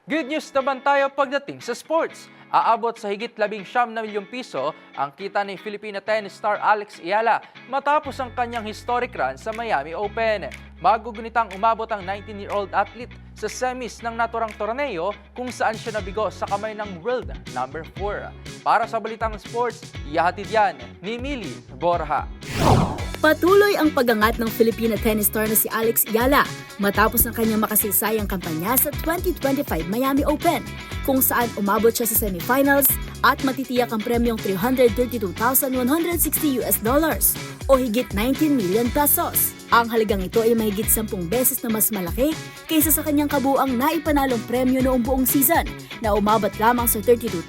Good news naman tayo pagdating sa sports. Aabot sa higit 19 na milyong piso ang kita ni Filipina tennis star Alex Ayala matapos ang kanyang historic run sa Miami Open. Magugunitang umabot ang 19-year-old athlete sa semis ng naturang torneo kung saan siya nabigo sa kamay ng world number 4. Para sa Balitang Sports, ihahatid yan ni Millie Borja. Patuloy ang pagangat ng Filipina tennis star na si Alex Ayala matapos ang kanyang makasaysayang kampanya sa 2025 Miami Open, kung saan umabot siya sa semifinals at matitiyak ang premyong $332,160 o higit 19 million pesos. Ang halagang ito ay mahigit 10 beses na mas malaki kaysa sa kanyang kabuang naipanalong premyo noong buong season na umabot lamang sa $32,000.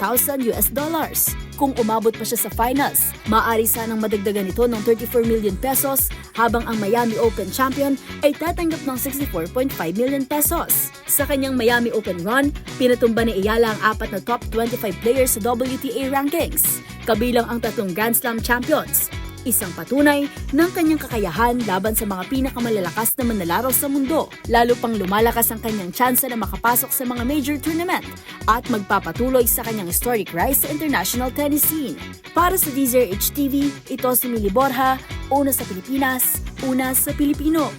Kung umabot pa siya sa finals, maaari sanang madagdagan ito ng 34 million pesos habang ang Miami Open champion ay tatanggap ng 64.5 million pesos. Sa kanyang Miami Open run, pinatumba ni Ayala ang 4 na top 25 players sa WTA rankings, kabilang ang 3 Grand Slam champions. Isang patunay ng kanyang kakayahan laban sa mga pinakamalalakas na manlalaro sa mundo, lalo pang lumalakas ang kanyang tsansa na makapasok sa mga major tournament at magpapatuloy sa kanyang historic rise sa international tennis scene. Para sa DZRH TV, ito si Millie Borja, una sa Pilipinas, una sa Pilipino.